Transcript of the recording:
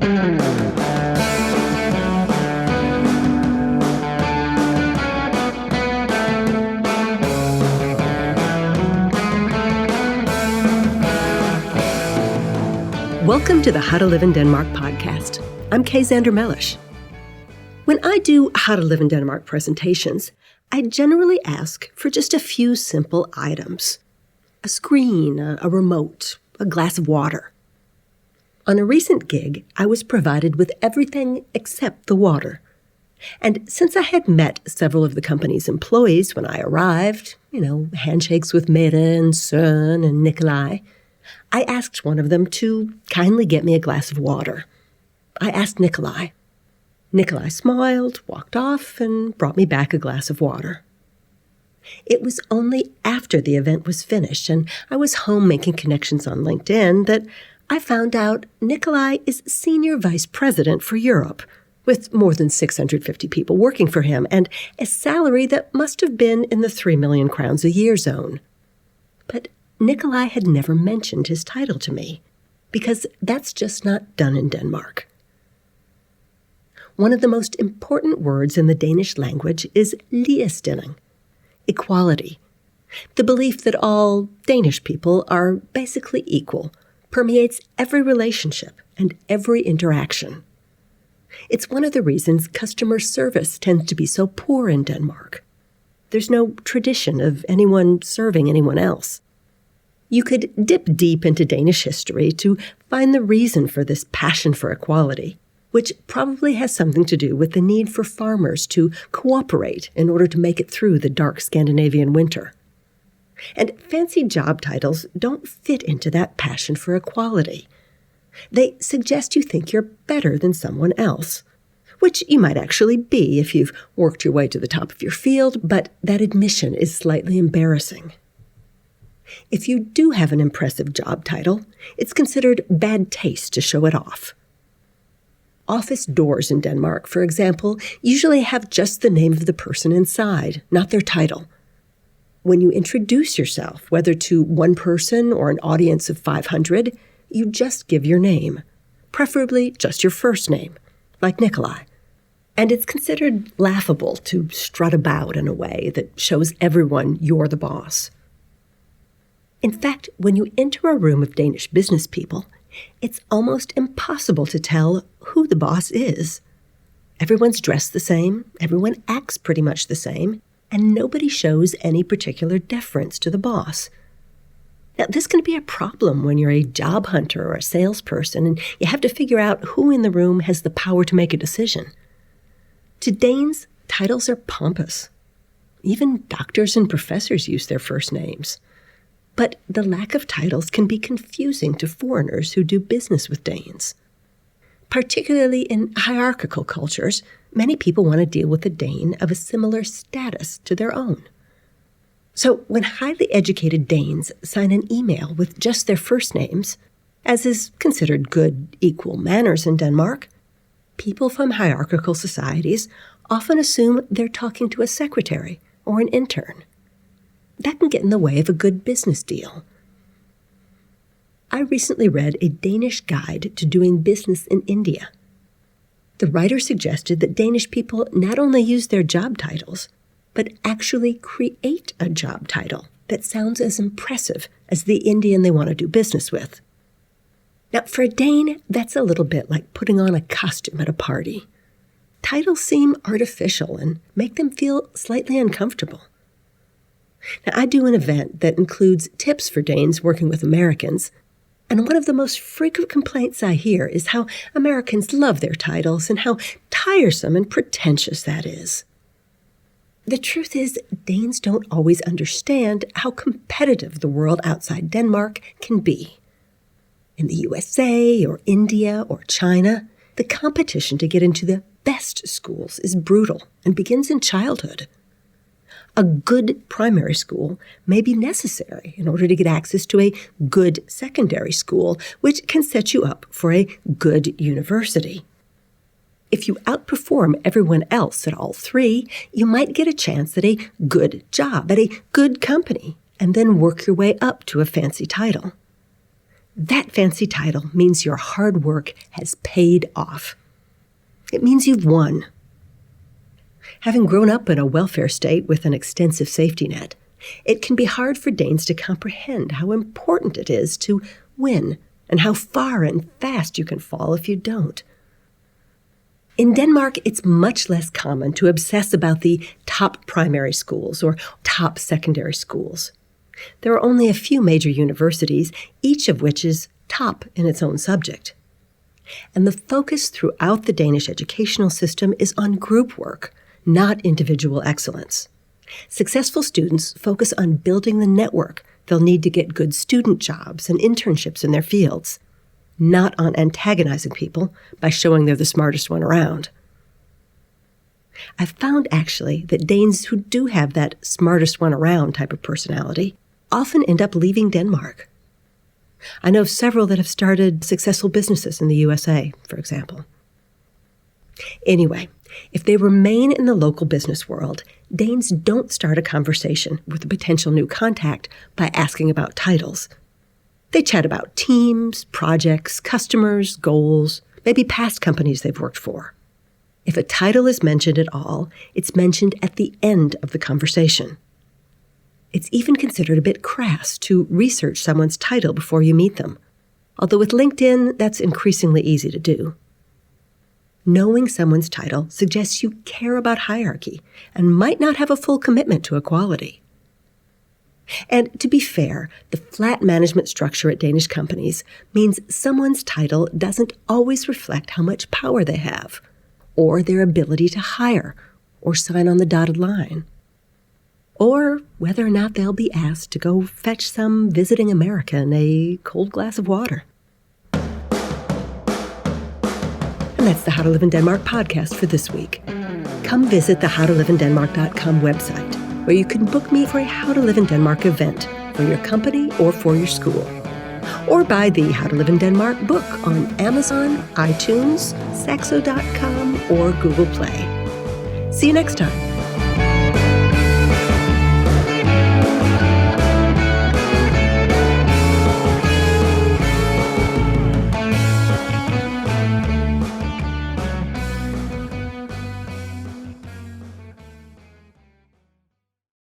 Welcome to the How to Live in Denmark podcast. I'm Kay Zander-Mellish. When I do How to Live in Denmark presentations, I generally ask for just a few simple items. A screen, a remote, a glass of water. On a recent gig, I was provided with everything except the water. And since I had met several of the company's employees when I arrived, handshakes with Mette and Søren and Nikolai, I asked one of them to kindly get me a glass of water. I asked Nikolai. Nikolai smiled, walked off, and brought me back a glass of water. It was only after the event was finished and I was home making connections on LinkedIn that I found out Nikolai is Senior Vice President for Europe, with more than 650 people working for him and a salary that must have been in the 3 million crowns a year zone. But Nikolai had never mentioned his title to me, because that's just not done in Denmark. One of the most important words in the Danish language is ligestilling, equality. The belief that all Danish people are basically equal permeates every relationship and every interaction. It's one of the reasons customer service tends to be so poor in Denmark. There's no tradition of anyone serving anyone else. You could dip deep into Danish history to find the reason for this passion for equality, which probably has something to do with the need for farmers to cooperate in order to make it through the dark Scandinavian winter. And fancy job titles don't fit into that passion for equality. They suggest you think you're better than someone else, which you might actually be if you've worked your way to the top of your field, but that admission is slightly embarrassing. If you do have an impressive job title, it's considered bad taste to show it off. Office doors in Denmark, for example, usually have just the name of the person inside, not their title. When you introduce yourself, whether to one person or an audience of 500, you just give your name, preferably just your first name, like Nikolai. And it's considered laughable to strut about in a way that shows everyone you're the boss. In fact, when you enter a room of Danish business people, it's almost impossible to tell who the boss is. Everyone's dressed the same, everyone acts pretty much the same, and nobody shows any particular deference to the boss. Now, this can be a problem when you're a job hunter or a salesperson, and you have to figure out who in the room has the power to make a decision. To Danes, titles are pompous. Even doctors and professors use their first names. But the lack of titles can be confusing to foreigners who do business with Danes. Particularly in hierarchical cultures, many people want to deal with a Dane of a similar status to their own. So when highly educated Danes sign an email with just their first names, as is considered good, equal manners in Denmark, people from hierarchical societies often assume they're talking to a secretary or an intern. That can get in the way of a good business deal. I recently read a Danish guide to doing business in India. The writer suggested that Danish people not only use their job titles, but actually create a job title that sounds as impressive as the Indian they want to do business with. Now, for a Dane, that's a little bit like putting on a costume at a party. Titles seem artificial and make them feel slightly uncomfortable. Now, I do an event that includes tips for Danes working with Americans, and one of the most frequent complaints I hear is how Americans love their titles and how tiresome and pretentious that is. The truth is, Danes don't always understand how competitive the world outside Denmark can be. In the USA or India or China, the competition to get into the best schools is brutal and begins in childhood. A good primary school may be necessary in order to get access to a good secondary school, which can set you up for a good university. If you outperform everyone else at all three, you might get a chance at a good job, at a good company, and then work your way up to a fancy title. That fancy title means your hard work has paid off. It means you've won. Having grown up in a welfare state with an extensive safety net, it can be hard for Danes to comprehend how important it is to win and how far and fast you can fall if you don't. In Denmark, it's much less common to obsess about the top primary schools or top secondary schools. There are only a few major universities, each of which is top in its own subject. And the focus throughout the Danish educational system is on group work, not individual excellence. Successful students focus on building the network they'll need to get good student jobs and internships in their fields, not on antagonizing people by showing they're the smartest one around. I've found, actually, that Danes who do have that smartest one around type of personality often end up leaving Denmark. I know of several that have started successful businesses in the USA, for example. Anyway, if they remain in the local business world, Danes don't start a conversation with a potential new contact by asking about titles. They chat about teams, projects, customers, goals, maybe past companies they've worked for. If a title is mentioned at all, it's mentioned at the end of the conversation. It's even considered a bit crass to research someone's title before you meet them, although with LinkedIn, that's increasingly easy to do. Knowing someone's title suggests you care about hierarchy and might not have a full commitment to equality. And to be fair, the flat management structure at Danish companies means someone's title doesn't always reflect how much power they have, or their ability to hire, or sign on the dotted line, or whether or not they'll be asked to go fetch some visiting American a cold glass of water. And that's the How to Live in Denmark podcast for this week. Come visit the howtoliveindenmark.com website, where you can book me for a How to Live in Denmark event for your company or for your school. Or buy the How to Live in Denmark book on Amazon, iTunes, Saxo.com, or Google Play. See you next time.